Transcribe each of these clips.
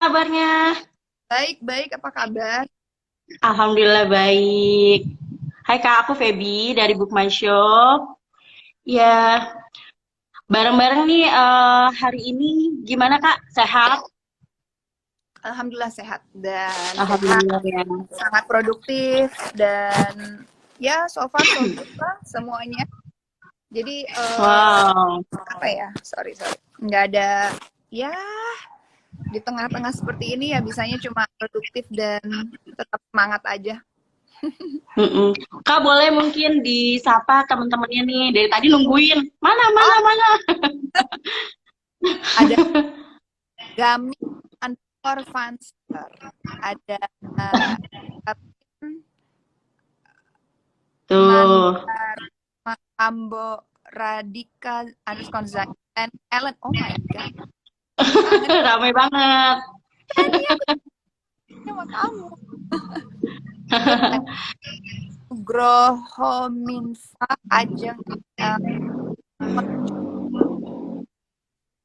kabarnya? Baik, apa kabar? Alhamdulillah baik. Hai Kak, aku Feby dari Book My Shop. Ya, bareng-bareng nih hari ini gimana Kak? Sehat? Alhamdulillah sehat, Alhamdulillah ya. sangat produktif dan ya so far so good lah semuanya. Jadi Wow. apa ya? Sorry, nggak ada ya di tengah-tengah seperti ini ya bisanya cuma produktif dan tetap semangat aja. Mm-mm. Kak, boleh mungkin disapa teman-temannya nih. Dari tadi nungguin. Mana, Oh, mana, mana? ada Gami underscore Fanster, ada uh, Tuh, Nandar Ambo Radika underscore Zain dan Ellen. Oh my god, kangen ramai banget. nih aku sama kamu. Terus ada Nugroho Minfa Ajeng uh,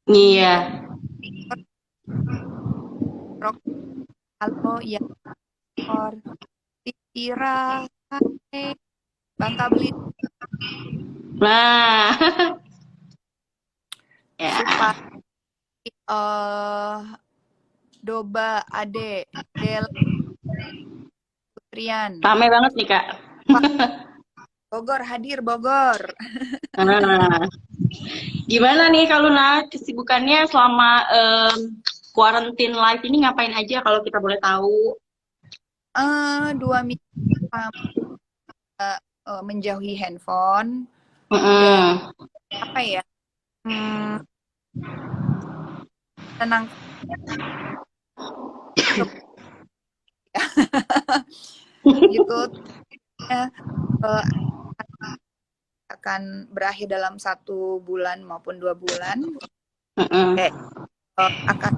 Iya. Rock Halo ya or Tira Hai Bangka Belitung Nah, ya. Supaya Doba Ade Del Putrian Ramai banget nih Kak. Pak Bogor hadir Bogor. Nah, gimana nih kalau kesibukannya selama quarantine life ini ngapain aja kalau kita boleh tahu? 2 minggu menjauhi handphone dan Mm-mm. apa ya tenang gitu ya, eh, akan berakhir dalam 1 bulan maupun 2 bulan Mm-mm. eh, akan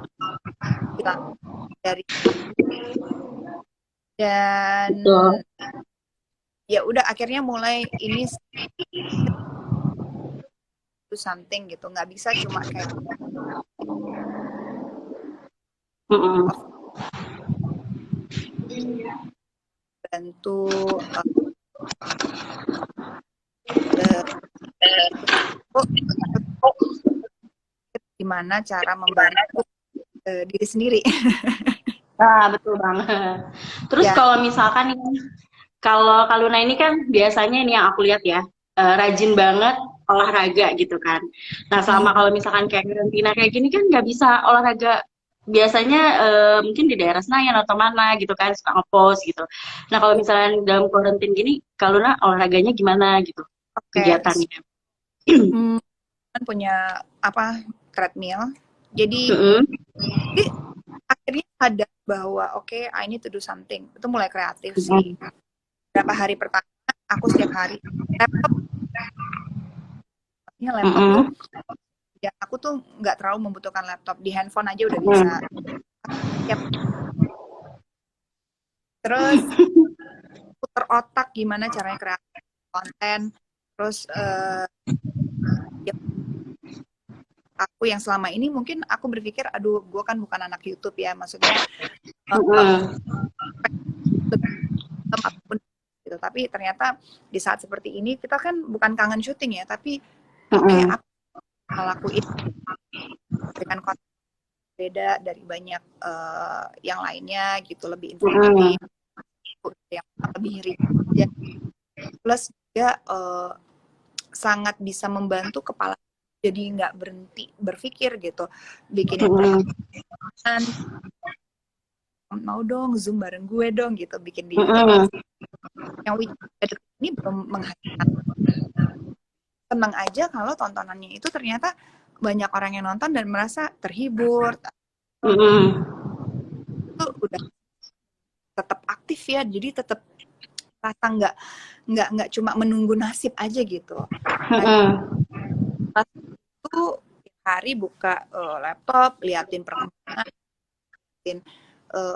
hilang dari dan Betul. ya udah akhirnya mulai ini something gitu nggak bisa cuma kayak Mm-mm. off bantu uh, gimana cara membantu diri sendiri. Ah, betul banget. Terus Ya. kalau misalkan nih, kalau Kaluna ini kan biasanya ini yang aku lihat ya, rajin banget olahraga gitu kan. Nah, selama Hmm. kalau misalkan kayak karantina kayak gini kan nggak bisa olahraga. Biasanya mungkin di daerah Senayan atau mana gitu kan suka ngepost gitu. Nah, kalau misalnya dalam karantina gini, Kaluna olahraganya gimana gitu Oke, kegiatannya? hmm, kan punya apa treadmill. Jadi Mm-mm. akhirnya sadar bahwa oke, I need to do something. Itu mulai kreatif sih. Mm-mm. Berapa hari pertama aku setiap hari laptop tuh Mm-mm. ya aku tuh nggak terlalu membutuhkan laptop di handphone aja udah bisa. Mm-mm. Tiap terus puter otak gimana caranya kreatif konten. Terus ya aku yang selama ini mungkin aku berpikir aduh gue kan bukan anak YouTube ya maksudnya uh, Mm-mm. apapun gitu. Tapi ternyata di saat seperti ini kita kan bukan kangen syuting ya, tapi oke Mm-mm. apa yang lakuin dengan konten beda dari banyak yang lainnya gitu, lebih Mm-mm. informatif, yang lebih ringan. Plus juga sangat bisa membantu kepala jadi nggak berhenti berpikir gitu, bikinin Mm-mm. pertanyaan, mau dong zoom bareng gue dong gitu, bikin di YouTube Mm-mm. yang ini belum menghasilkan senang aja kalau tontonannya itu ternyata banyak orang yang nonton dan merasa terhibur. Mm-mm. Itu udah tetap aktif ya, jadi tetap rasa nggak cuma menunggu nasib aja gitu. Nah Mm-mm. pas itu tiap hari buka laptop liatin perkembangan,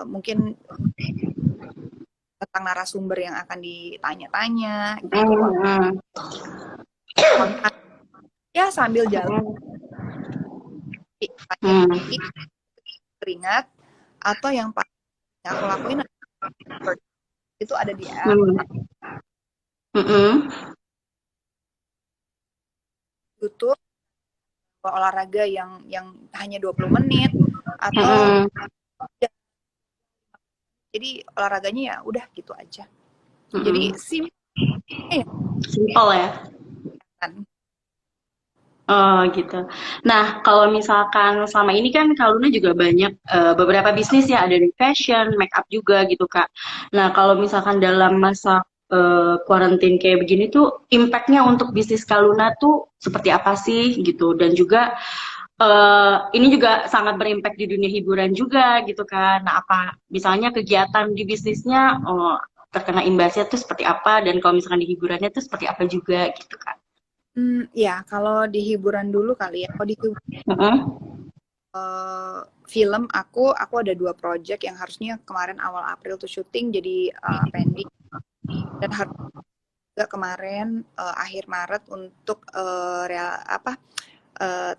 mungkin tentang narasumber yang akan ditanya-tanya gitu, Mm-mm. konten ya sambil jalan Mm-mm. tanya Mm. lagi keringat atau yang paling aku lakuin itu ada di app Hmm. Mm-mm. YouTube olahraga yang hanya 20 menit atau Mm-mm. ya, jadi olahraganya ya udah gitu aja. Jadi Mm-mm. simpel ya Simple ya. kan. Oh gitu. Nah, kalau misalkan selama ini kan Kak Luna juga banyak beberapa bisnis ya, ada di fashion, make up juga gitu Kak. Nah, kalau misalkan dalam masa quarantine kayak begini tuh, impact-nya untuk bisnis Kak Luna tuh seperti apa sih gitu? Dan juga ini juga sangat berimpact di dunia hiburan juga gitu kan. Nah, apa misalnya kegiatan di bisnisnya terkena imbasnya tuh seperti apa? Dan kalau misalkan di hiburannya tuh seperti apa juga gitu kan? Ya kalau di hiburan dulu kali ya. Kalau di Mm-mm. film aku ada 2 project yang harusnya kemarin awal April tuh syuting jadi pending dan harus juga kemarin akhir Maret untuk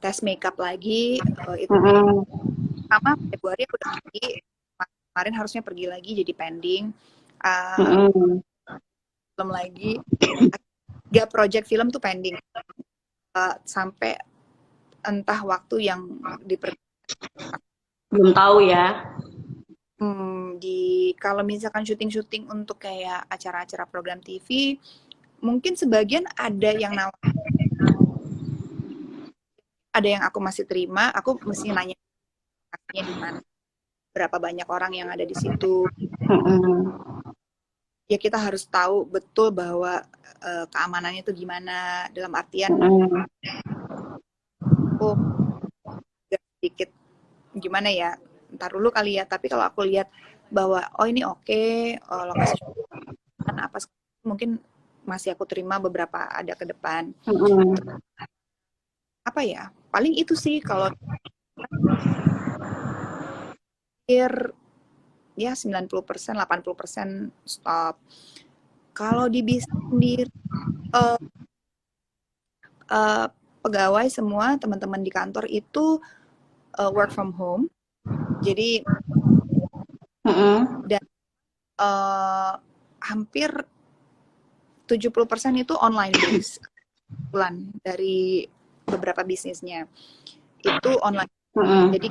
tes makeup lagi itu Mm-mm. sama Februari aku udah pergi kemarin harusnya pergi lagi jadi pending uh, Mm-mm. belum lagi 3 project film tuh pending sampai entah waktu yang diper Belum tahu ya. kalau misalkan syuting-syuting untuk kayak acara-acara program TV mungkin sebagian ada yang aku masih terima aku mesti nanya kasnya di mana berapa banyak orang yang ada di situ Mm-mm. ya kita harus tahu betul bahwa keamanannya itu gimana dalam artian Mm-mm. oh agak sedikit gimana ya ntar dulu kali ya tapi kalau aku lihat bahwa oh ini oke lokasi syuting apa mungkin masih aku terima beberapa ada ke depan Mm-mm. apa ya paling itu sih kalau akhir ya 90% 80% stop kalau di bisnis sendiri eh, eh, pegawai semua teman-teman di kantor itu work from home jadi Mm-mm. dan eh, hampir 70% itu online base bulan dari beberapa bisnisnya itu online Mm-mm. jadi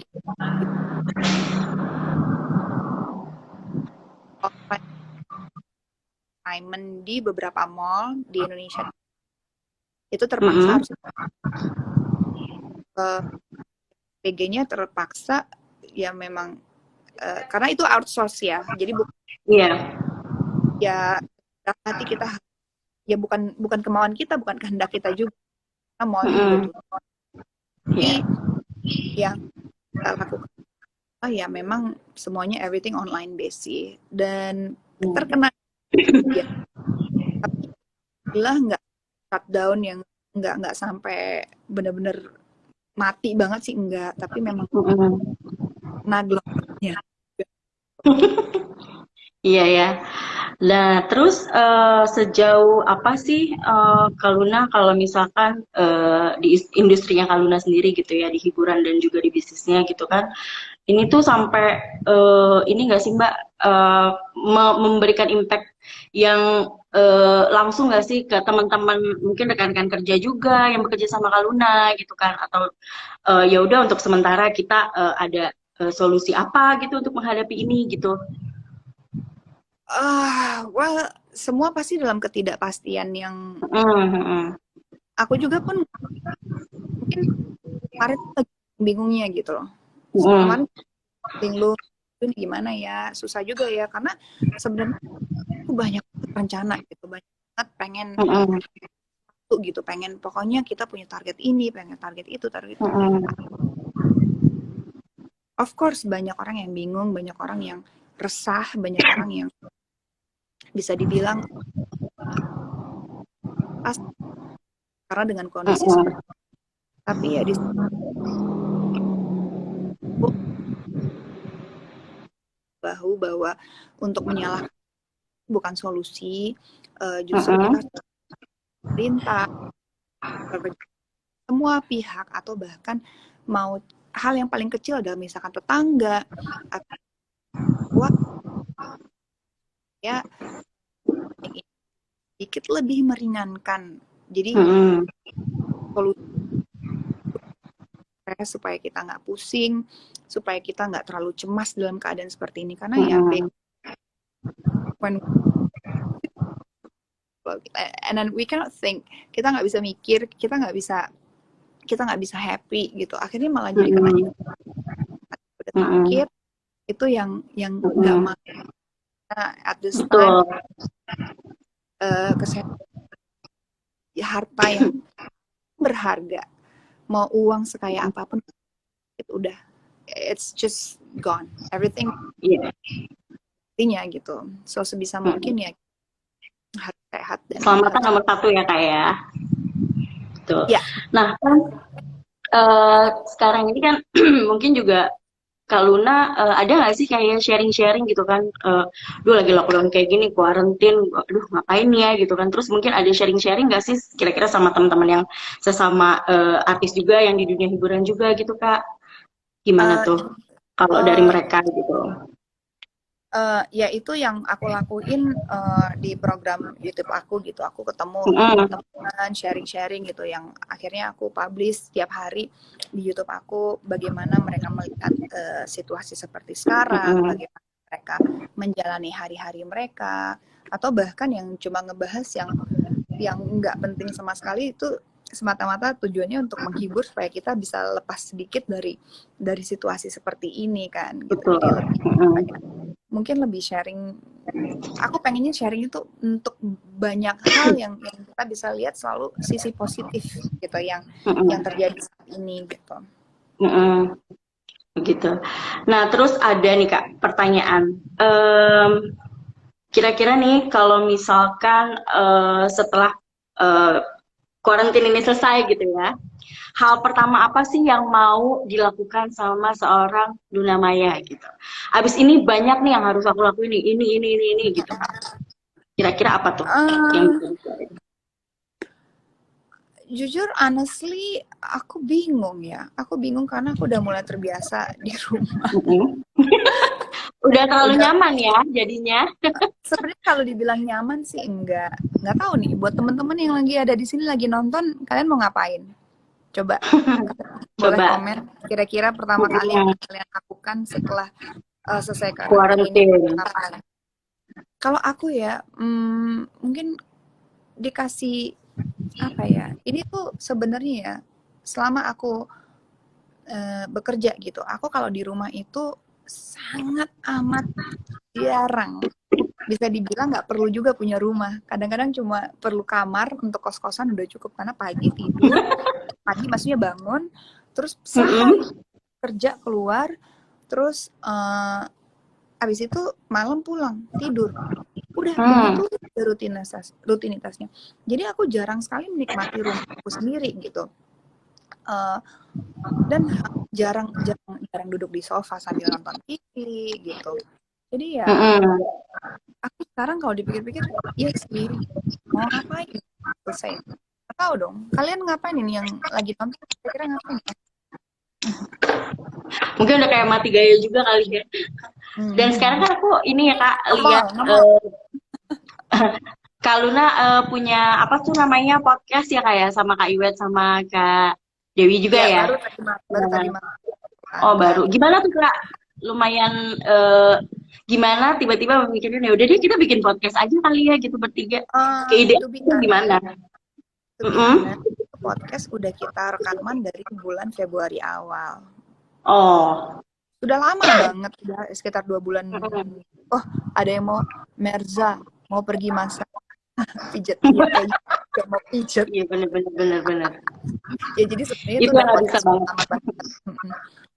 offline assignment di beberapa mall di Indonesia itu terpaksa Mm-mm. harus PG-nya terpaksa ya memang karena itu outsource ya jadi Iya. ya hati kita ya bukan bukan kemauan kita bukan kehendak kita juga karena mallnya juga Mm-mm. tutup Iya. tapi yang kita lakukan ya memang semuanya everything online base sih dan terkena ya tapi lah nggak shutdown yang nggak sampai benar-benar mati banget sih enggak tapi memang Mm-mm. nagloknya Iya ya. Nah, terus sejauh apa sih Kak Luna kalau misalkan di industrinya Kak Luna sendiri gitu ya, di hiburan dan juga di bisnisnya gitu kan, ini tuh sampai ini nggak sih Mbak memberikan impact yang langsung nggak sih ke teman-teman mungkin rekan-rekan kerja juga yang bekerja sama Kak Luna gitu kan, atau ya udah untuk sementara kita ada solusi apa gitu untuk menghadapi ini gitu. well semua pasti dalam ketidakpastian yang Mm-mm. aku juga pun mungkin kemarin lagi bingungnya gitu loh kemarin Mm-mm. bingung ini gimana ya susah juga ya karena sebenarnya aku banyak rencana gitu banyak banget pengen Mm-mm. tuh gitu pengen pokoknya kita punya target ini pengen target itu target itu Mm-mm. of course banyak orang yang bingung banyak orang yang resah banyak orang yang bisa dibilang pas karena dengan kondisi seperti Mm-mm. itu. Tapi ya di situ bahwa untuk menyalahkan bukan solusi justru kita Mm-mm. perintah semua pihak atau bahkan mau hal yang paling kecil adalah misalkan tetangga ya yang ini sedikit lebih meringankan. Jadi solusi supaya kita nggak pusing, supaya kita nggak terlalu cemas dalam keadaan seperti ini. Karena ya when and then we cannot think, kita nggak bisa mikir, kita nggak bisa happy gitu. Akhirnya malah jadi kena udah sakit itu yang nggak mau. At this time kesehatan harta yang berharga, mau uang sekaya apapun itu udah it's just gone, everything artinya gitu. So sebisa mungkin ya harus sehat dan selamatan nomor satu ya Kak ya. Tuh. Ya. Nah kan sekarang ini kan mungkin juga Kak Luna ada nggak sih kayak sharing-sharing gitu kan, duh lagi lockdown kayak gini, quarantine, aduh ngapain ya gitu kan, terus mungkin ada sharing-sharing nggak sih kira-kira sama teman-teman yang sesama artis juga yang di dunia hiburan juga gitu Kak, gimana tuh kalau dari mereka gitu? Ya itu yang aku lakuin di program YouTube aku gitu. Aku ketemu teman-teman sharing-sharing gitu yang akhirnya aku publish setiap hari di YouTube aku bagaimana mereka melihat situasi seperti sekarang, bagaimana mereka menjalani hari-hari mereka, atau bahkan yang cuma ngebahas yang nggak penting sama sekali, itu semata-mata tujuannya untuk menghibur supaya kita bisa lepas sedikit dari situasi seperti ini kan gitu. Jadi mungkin lebih sharing, aku pengennya sharing itu untuk banyak hal yang kita bisa lihat selalu sisi positif gitu yang terjadi saat ini gitu. Begitu. Nah terus ada nih Kak pertanyaan, kira-kira nih kalau misalkan setelah karantina ini selesai gitu ya, hal pertama apa sih yang mau dilakukan sama seorang Luna Maya gitu? Abis ini banyak nih yang harus aku lakuin nih, ini gitu. Kira-kira apa tuh yang bisa dicari? Jujur, honestly, aku bingung ya. Aku bingung karena aku udah mulai terbiasa di rumah. Udah terlalu nyaman ya jadinya. Sebenarnya kalau dibilang nyaman sih enggak tahu nih. Buat teman-teman yang lagi ada di sini lagi nonton, kalian mau ngapain? Coba boleh komen. Kira-kira pertama kali yang kalian lakukan setelah selesai karantina apa? Kalau aku ya, mungkin dikasih apa ya? Ini tuh sebenarnya ya, selama aku bekerja gitu, aku kalau di rumah itu sangat amat jarang. Bisa dibilang nggak perlu juga punya rumah. Kadang-kadang cuma perlu kamar untuk kos-kosan udah cukup, karena pagi tidur, pagi maksudnya bangun, terus sehari kerja keluar, terus habis itu malam pulang tidur. Udah begitu rutinitasnya. Jadi aku jarang sekali menikmati rumahku sendiri gitu. Dan jarang duduk di sofa sambil nonton TV gitu. Jadi ya aku sekarang kalau dipikir-pikir ya sih, mau ngapain selesai. Nggak tahu dong, kalian ngapain ini yang lagi nonton, kira-kira ngapain? Mungkin udah kayak mati gaya juga kali ya. Dan sekarang kan aku ini ya Kak lihat Kak Luna punya apa tuh namanya podcast ya Kak ya, sama Kak Iwet sama Kak Dewi juga ya. Baru tadi malam. Oh baru. Gimana tuh Kak? Lumayan gimana tiba-tiba memikirkan ya udah deh kita bikin podcast aja kali ya gitu bertiga. Ide itu gimana? Podcast udah kita rekaman dari bulan Februari awal. Oh. Sudah lama banget, udah sekitar 2 bulan. Oh, ada yang mau Merza, mau pergi masak, pijet, ya, mau pijet. Iya bener. Ya jadi sebenarnya itu udah podcast lama banget.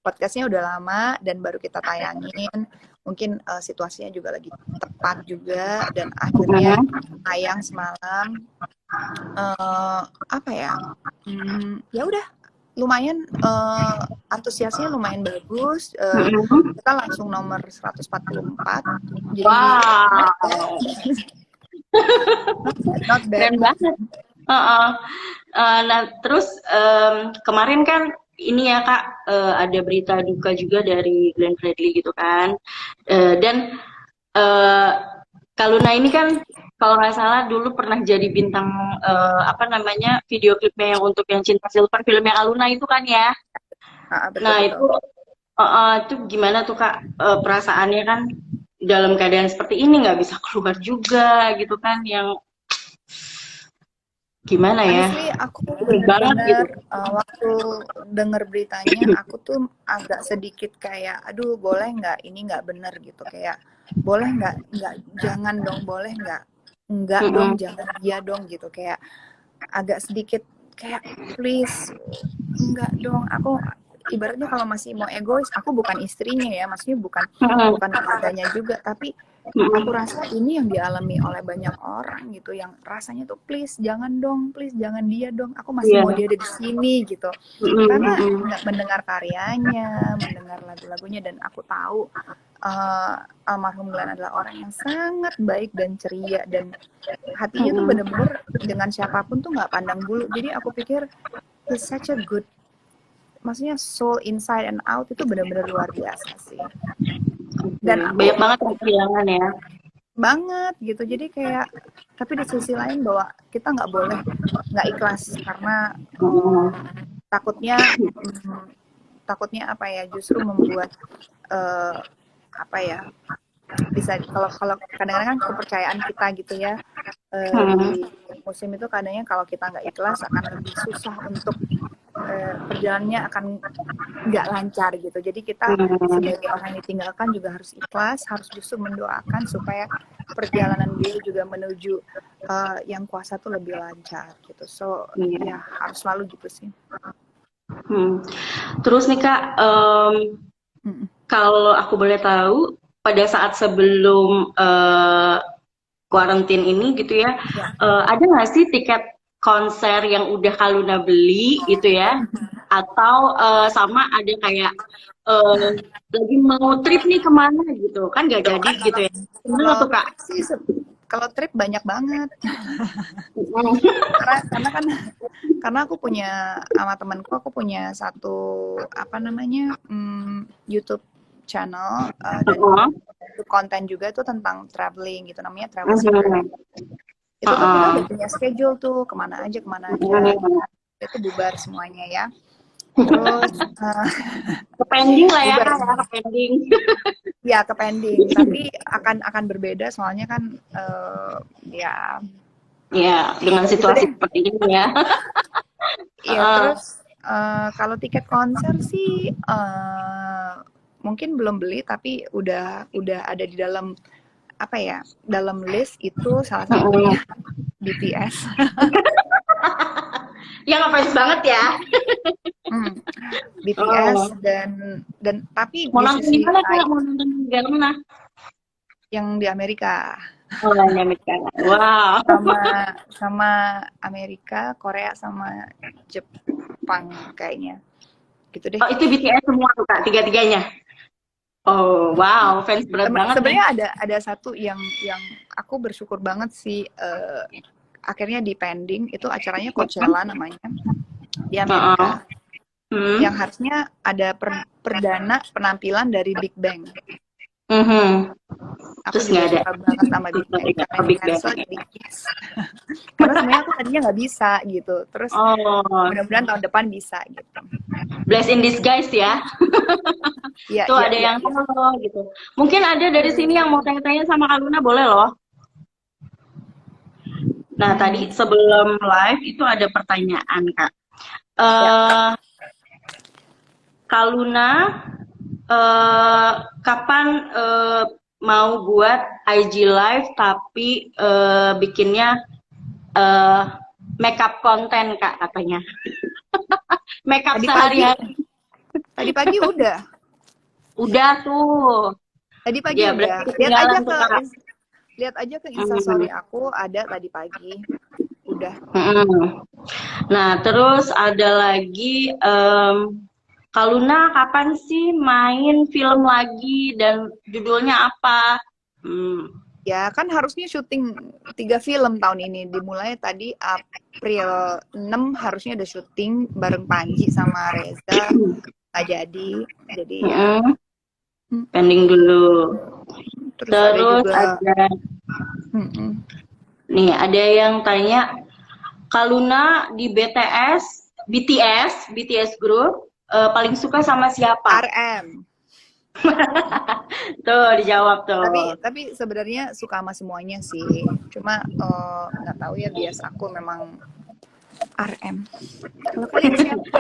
Podcastnya udah lama dan baru kita tayangin. Mungkin situasinya juga lagi tepat juga, dan akhirnya tayang semalam. Apa ya? Ya udah. Lumayan antusiasnya lumayan bagus. Kita langsung nomor 144. Jadi not bad. Keren banget. Nah terus kemarin kan ini ya Kak, ada berita duka juga dari Glenn Fredly gitu kan, dan Kak Kak Luna ini kan kalau nggak salah dulu pernah jadi bintang apa namanya video klipnya yang untuk yang Cinta Silver filmnya Kak Luna itu kan ya. Betul Nah betul. itu gimana tuh Kak perasaannya kan dalam keadaan seperti ini nggak bisa keluar juga gitu kan yang gimana ya Honestly, aku sedih banget gitu. bener-bener waktu denger beritanya, aku tuh agak sedikit kayak, aduh boleh nggak ini nggak bener gitu, kayak boleh nggak jangan dong, boleh nggak dong, Mm-mm. jangan dia dong gitu, kayak agak sedikit kayak please enggak dong. Aku ibaratnya kalau masih mau egois, aku bukan istrinya ya, maksudnya bukan Mm-mm. bukan keluarganya juga, tapi aku Mm-mm. rasa ini yang dialami oleh banyak orang gitu, yang rasanya tuh please jangan dong, please jangan dia dong, aku masih Iya. mau dia ada di sini gitu, Mm-mm. karena Mm-mm. nggak mendengar karyanya, mendengar lagu-lagunya, dan aku tahu almarhum Glenn adalah orang yang sangat baik dan ceria, dan hatinya tuh Mm-mm. bener-bener dengan siapapun tuh nggak pandang bulu. Jadi aku pikir he's such a good, maksudnya soul inside and out itu bener-bener luar biasa sih. Dan Banyak aku banget yang kehilangan ya. banget gitu, jadi kayak tapi di sisi lain bahwa kita nggak boleh nggak ikhlas, karena Mm-mm. takutnya takutnya apa ya, justru membuat eh, apa ya, bisa kalau kalau kadang-kadang kan kepercayaan kita gitu ya, Mm-mm. di musim itu kadangnya kalau kita nggak ikhlas akan lebih susah untuk perjalanannya akan nggak lancar gitu. Jadi kita Mm-mm. sebagai orang yang ditinggalkan juga harus ikhlas, harus justru mendoakan supaya perjalanan beliau juga menuju yang kuasa tuh lebih lancar gitu. So Iya. ya harus selalu gitu sih. Hmm. Terus nih Kak, Mm-mm. kalau aku boleh tahu, pada saat sebelum kuarantin ini gitu ya, Ya. ada nggak sih tiket konser yang udah Kak Luna beli gitu ya? Atau sama ada kayak eh, lagi mau trip nih kemana gitu, kan nggak jadi gitu ya? Gimana Kalau tuh Kak? trip sih, kalau trip banyak banget. Karena kan karena aku punya sama temanku, aku punya satu apa namanya YouTube channel, dan konten juga itu tentang traveling gitu, namanya Travel Secret. Itu tuh kita udah punya schedule tuh kemana aja gitu. Itu bubar semuanya ya. Terus Ke pending lah ya bubar Kak ya, ke semuanya. pending. Ya ke pending, tapi akan berbeda soalnya kan ya Ya, dengan ya gitu situasi deh. seperti ini ya. Iya, terus kalau tiket konser sih mungkin belum beli, tapi udah ada di dalam apa ya, dalam list itu salah satunya BTS. Ya ngefans banget ya. BTS Oh. dan tapi Mau di nonton di sisi mana Kak? lain Mau nonton di mana? yang di Amerika, Oh, di Amerika. Wow. sama sama Amerika, Korea sama Jepang kayaknya. Gitu deh. Oh, itu BTS semua tuh Kak, tiga-tiganya. Oh, wow, fans berat banget nih. Sebenarnya ada satu yang aku bersyukur banget sih, akhirnya di pending, itu acaranya Coachella namanya, di Heeh. Amerika, yang harusnya ada perdana penampilan dari Big Bang. Mhm. Aku Terus nggak juga ada. suka banget sama Big Bang, karena Oh, di Big Bang. cancel jadi yes. Karena sebenarnya aku tadinya nggak bisa gitu, terus Oh, mudah-mudahan tahun depan bisa gitu. bless in disguise ya. Iya Tuh iya ada iya yang iya. tahu gitu. Mungkin ada dari sini yang mau tanya-tanya sama Kak Luna, boleh loh. Nah, tadi Hmm, sebelum live itu ada pertanyaan, Kak. ya. Eh, Kak Luna, kapan mau buat IG live tapi bikinnya eh, makeup konten, Kak, katanya. Makeup Tadi pagi sehari-hari. tadi pagi udah. Udah tuh. Tadi pagi Ya, udah. berarti ketinggalan tuh, Kak. Lihat aja ke Hmm. instastory aku, ada tadi pagi. Udah. Hmm. Nah, terus ada lagi, Kak Luna kapan sih main film lagi dan judulnya apa? Hmm. Ya, kan harusnya syuting 3 film tahun ini. Dimulai tadi April 6 harusnya ada syuting bareng Panji sama Reza. Nggak jadi. Jadi ya. Pending dulu. Terus ada Terus juga ada Mm-mm. Nih, ada yang tanya, Kaluna di BTS Group, paling suka sama siapa? RM. Tuh, dijawab tuh. Tapi sebenarnya suka sama semuanya sih. Cuma nggak tahu ya, bias aku memang RM. Kalau kalian siapa?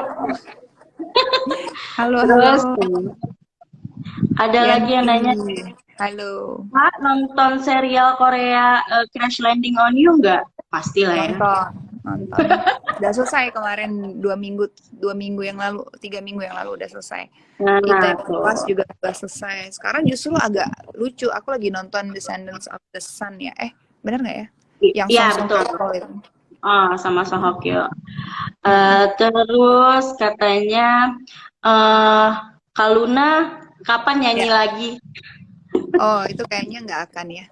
Halo, halo. Terus, ada lagi yang Yanti. nanya, Halo. Kak, nonton serial Korea Crash Landing on You nggak? Pasti lah ya. Nonton. Udah selesai kemarin 2 minggu yang lalu, 3 minggu yang lalu udah selesai. Nah, Kita kelas tuh. juga udah selesai. Sekarang justru agak lucu. Aku lagi nonton Descendants of the Sun ya. Bener nggak ya? Yang Iya, Song Song betul. Kye itu. Sama Song Hye Kyo. Mm-mm. Terus katanya, eh Kaluna kapan nyanyi Ya. lagi? Oh, itu kayaknya nggak akan ya.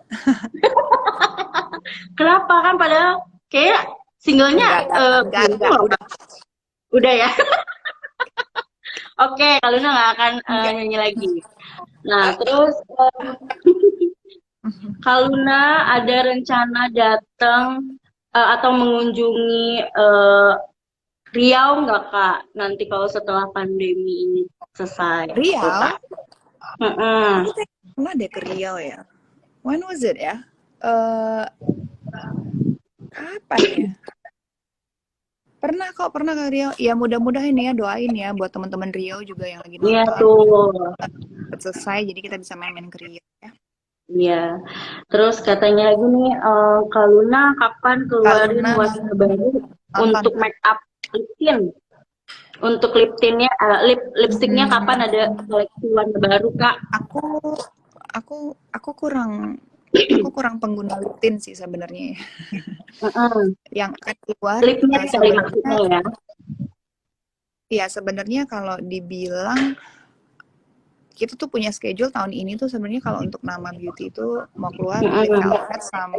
Kenapa kan padahal kayak singlenya Enggak. loh. Udah ya. Oke, Kaluna nggak akan Enggak. nyanyi lagi. Nah, terus Kaluna ada rencana datang atau mengunjungi Riau nggak Kak? Nanti kalau setelah pandemi ini selesai, tuh Riau? Kak. Mm-mm. Aku tadi pernah deh ke Riau ya. When was it ya? Eh, Kapan ya? Pernah ke Riau. Ya mudah-mudahan ya, doain ya buat teman-teman Riau juga yang lagi Iya nonton. tuh. Cepat selesai jadi kita bisa main-main ke Riau ya. Iya. Terus katanya lagi nih, Kak Luna kapan Kak keluarin Luna warna baru nonton. untuk make up lip tint? Untuk lip tintnya, lipstiknya kapan ada koleksi warna baru Kak? Aku aku aku kurang pengguna lip tint sih sebenarnya ya. Mm-mm. Yang akan keluar Lipnya kali maksudnya sebenarnya ya. ya sebenarnya kalau dibilang kita tuh punya schedule tahun ini tuh sebenarnya kalau untuk nama beauty itu mau keluar lip Mm-mm. velvet sama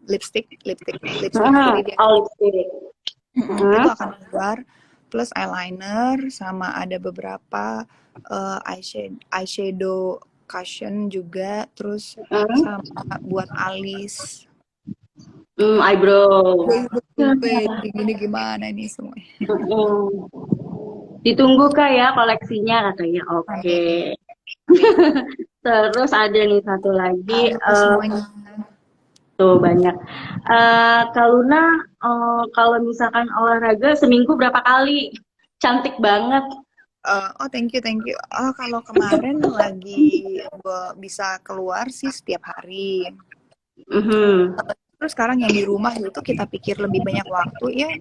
lipstick Mm-mm. jadi dia Oh, lipstick. itu Mm-mm. akan keluar plus eyeliner sama ada beberapa eyeshadow cushion juga terus Mm-mm. sama buat alis Eyebrow. ini gimana ini semua. Mm-mm. Ditunggu Kak ya koleksinya katanya. Oke. Amin. Terus ada nih satu lagi, Halo semuanya. tuh banyak. Kak Luna, kalau misalkan olahraga seminggu berapa kali? Cantik banget. Oh thank you. Oh kalau kemarin lagi gua bisa keluar sih setiap hari. Mhm. Terus sekarang yang di rumah itu kita pikir lebih banyak waktu ya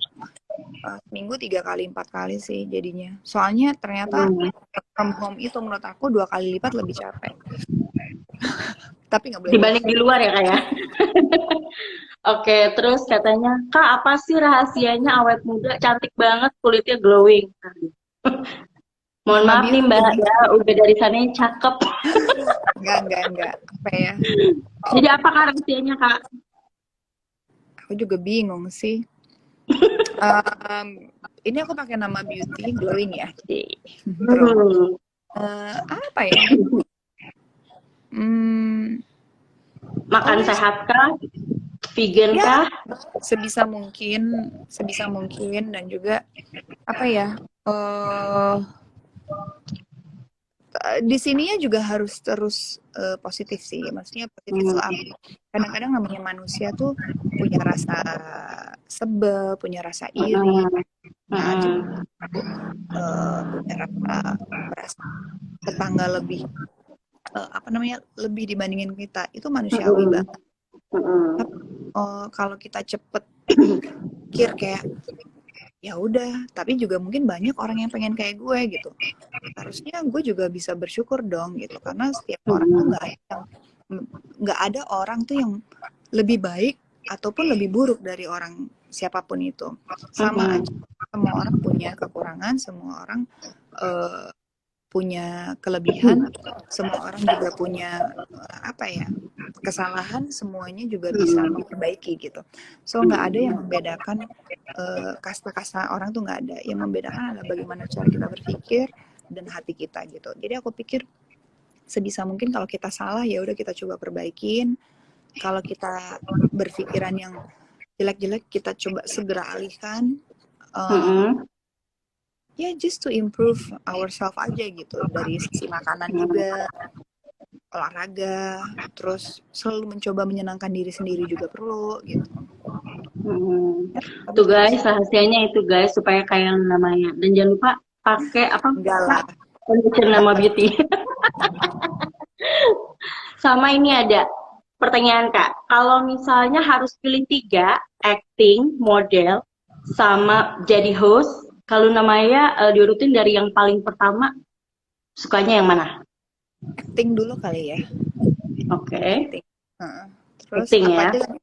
seminggu 3 kali 4 kali sih jadinya. Soalnya ternyata Hmm. from home itu menurut aku 2 kali lipat lebih capek. Tapi nggak boleh Dibanding bohong. di luar ya Kak ya. Oke, terus katanya, Kak apa sih rahasianya awet muda cantik banget kulitnya glowing? Mohon Nama maaf nih Mbak beauty. ya, udah dari sana yang cakep. Enggak. Apa ya? Jadi apa Kak rahasianya Kak? Aku juga bingung sih. Um, ini aku pakai nama beauty glowing ya. Terus Hmm. apa ya? Makan Always sehat kah? Vegan ya kah? sebisa mungkin dan juga apa ya? eh di sininya juga harus terus positif sih. Maksudnya positif tuh apa? Hmm. Kadang-kadang namanya manusia tuh punya rasa sebel, punya rasa iri, Mm-mm. nah, Mm-mm. punya rasa merasa tetangga lebih apa namanya lebih dibandingin kita itu manusiawi Mm-mm. banget. Mm-mm. Tapi kalau kita cepet pikir kayak ya udah, tapi juga mungkin banyak orang yang pengen kayak gue gitu. Harusnya gue juga bisa bersyukur dong gitu karena setiap orang tuh Mm-mm. nggak ada orang tuh yang lebih baik ataupun lebih buruk dari orang siapapun itu. Sama aja, semua orang punya kekurangan, semua orang uh, punya kelebihan, semua orang juga punya apa ya kesalahan, semuanya juga bisa Mm-mm. memperbaiki gitu. So nggak ada yang membedakan kasta-kasta orang tuh nggak ada. Yang membedakan adalah bagaimana cara kita berpikir dan hati kita gitu. Jadi aku pikir sebisa mungkin kalau kita salah ya udah kita coba perbaikin kalau kita berpikiran yang jelek-jelek, kita coba segera alihkan. Mm-mm. Ya, just to improve ourselves aja gitu. Dari sisi makanan juga, olahraga, terus selalu mencoba menyenangkan diri sendiri juga perlu gitu. Hmm. Tuh Penting guys, sih. rahasianya itu guys supaya kayak namanya. Dan jangan lupa pakai apa? Enggak Kak? lah, Conditioner enggak nama pasti. beauty. Sama ini ada pertanyaan Kak. Kalau misalnya harus pilih tiga, acting, model, sama jadi host, kalau namanya diurutin dari yang paling pertama, sukanya yang mana? Acting dulu kali ya, Oke, acting. Heeh. Terus acting apa ya. aja lagi?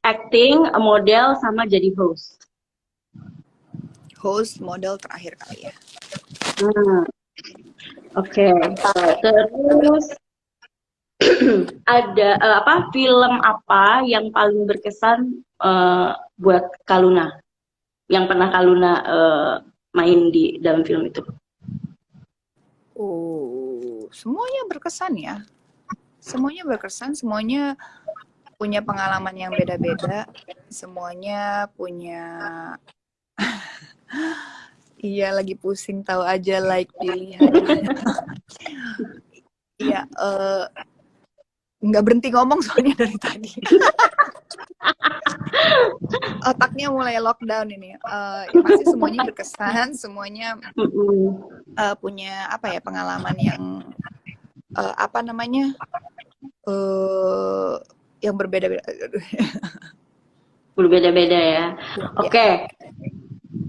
Acting, model, sama jadi host. Host, model terakhir kali ya. Hmm, oke. Terus ada apa film apa yang paling berkesan buat Kaluna? Yang pernah Kaluna main di dalam film itu? Semuanya berkesan ya. Semuanya berkesan, semuanya punya pengalaman yang beda-beda, semuanya punya. Iya, lagi pusing tahu aja like pilihannya. Iya, nggak berhenti ngomong soalnya dari tadi. Otaknya mulai lockdown ini. Ya pasti semuanya berkesan, semuanya punya apa ya, pengalaman yang apa namanya, yang berbeda-beda. Berbeda-beda ya. Ya. Oke,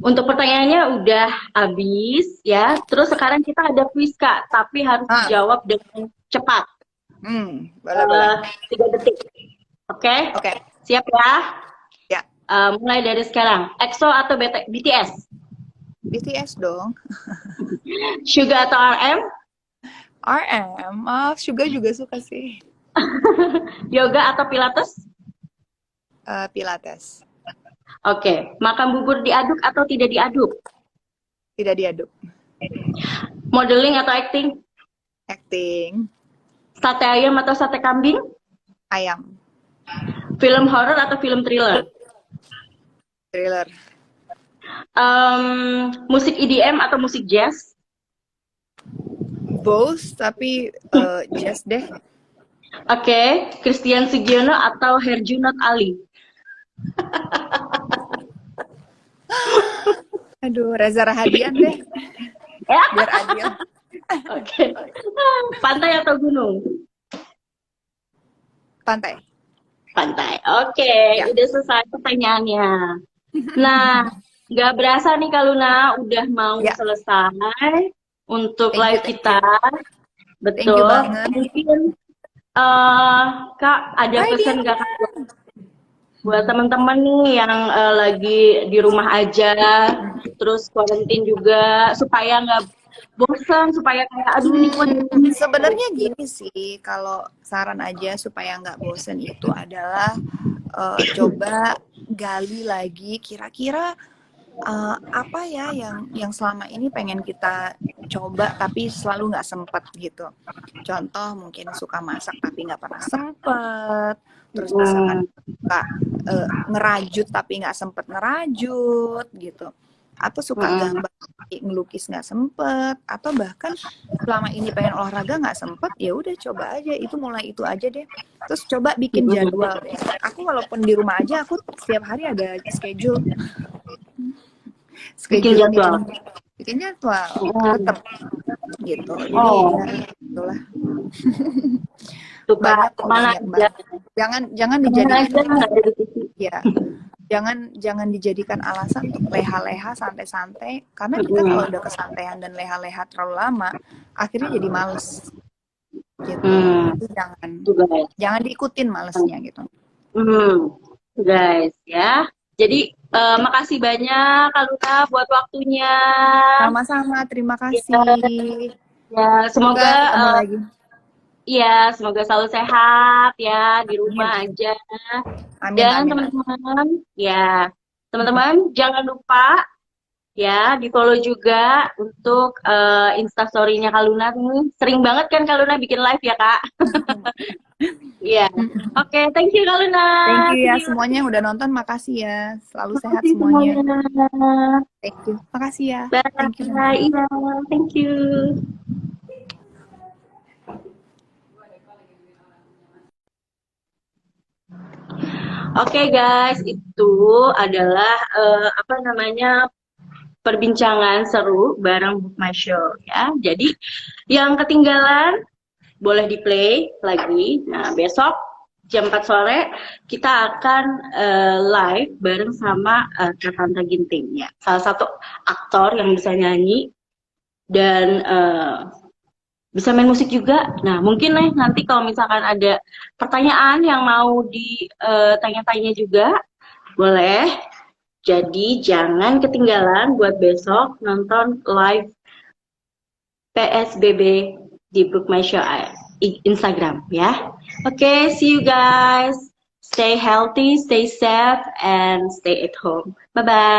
untuk pertanyaannya udah habis ya. Terus sekarang kita ada quiz Kak, tapi harus Ah, dijawab dengan cepat. boleh boleh. 3 detik. Oke, Oke, siap ya? ya. Mulai dari sekarang. EXO atau BTS? BTS dong. Suga atau RM? RM, Suga juga suka sih. Yoga atau Pilates? Pilates, Oke, makan bubur diaduk atau tidak diaduk? tidak diaduk. Modeling atau acting? Acting, Sate ayam atau sate kambing? ayam, Film horor atau film thriller? thriller, Musik EDM atau musik jazz? both tapi jazz deh. Oke, Christian Sugiono atau Herjunot Ali? Aduh, Reza Rahadian deh, Ya, biar adil. oke. Pantai atau gunung? Pantai, Pantai. Oke, ya. udah selesai pertanyaannya. Nah, nggak berasa nih Kaluna udah mau Ya, selesai untuk thank you, live thank kita. you. Thank you Betul. banget. Mungkin Kak ada Hai pesan Dian. nggak Kak buat teman-teman nih yang lagi di rumah aja, terus quarantine juga, supaya nggak bosan, supaya kayak aduh ini kok Sebenarnya gini sih, kalau saran aja supaya nggak bosen itu adalah coba gali lagi kira-kira apa ya yang selama ini pengen kita coba tapi selalu nggak sempet gitu. Contoh mungkin suka masak tapi nggak pernah sempet. Terus misalkan suka ngerajut tapi nggak sempet ngerajut gitu. Atau suka gambar, ngelukis nggak sempet. Atau bahkan selama ini pengen olahraga nggak sempet, ya udah coba aja. Itu mulai itu aja deh. Terus coba bikin jadwal deh. Aku walaupun di rumah aja, aku setiap hari ada schedule bikin jadwal. bikin jadwal tetap gitu, jadi Oh, ya itulah. tuh Kak, Banyak kok, mana banyak aja, banget. Jangan kemana dijadikan aja nggak ada di TV. ya, jangan dijadikan alasan untuk leha-leha santai-santai, karena kita kalau udah kesantaian dan leha-leha terlalu lama akhirnya jadi males gitu. Jadi Tuh guys. jangan diikutin malesnya gitu. Guys ya. Jadi makasih banyak Kak Luna buat waktunya. Sama-sama, terima Ya, kasih. ya, Semoga semoga ketemu lagi. iya, semoga selalu sehat ya di Amin, rumah amin. aja. Amin, Dan amin. teman-teman, ya, teman-teman jangan lupa ya di follow juga untuk Instastory-nya Kak Luna nih. Sering banget kan Kak Luna bikin live ya Kak? Iya. Oke, thank you Kak Luna. Thank you ya See you. semuanya yang udah nonton, makasih ya. Selalu sehat Makasih semuanya. semuanya. Thank you. Makasih ya. Bye. Thank you. Iya, thank you. Oke guys, itu adalah apa namanya perbincangan seru bareng Book My Show ya. Jadi yang ketinggalan boleh di play lagi. Nah, besok jam 4 sore kita akan live bareng sama Kak Tanta Ginting ya. Salah satu aktor yang bisa nyanyi dan bisa main musik juga. Nah, mungkin nih nanti kalau misalkan ada pertanyaan yang mau ditanya-tanya juga, boleh. Jadi jangan ketinggalan buat besok nonton live PSBB di Book My Show Instagram ya. Oke, see you guys. Stay healthy, stay safe, and stay at home. Bye-bye.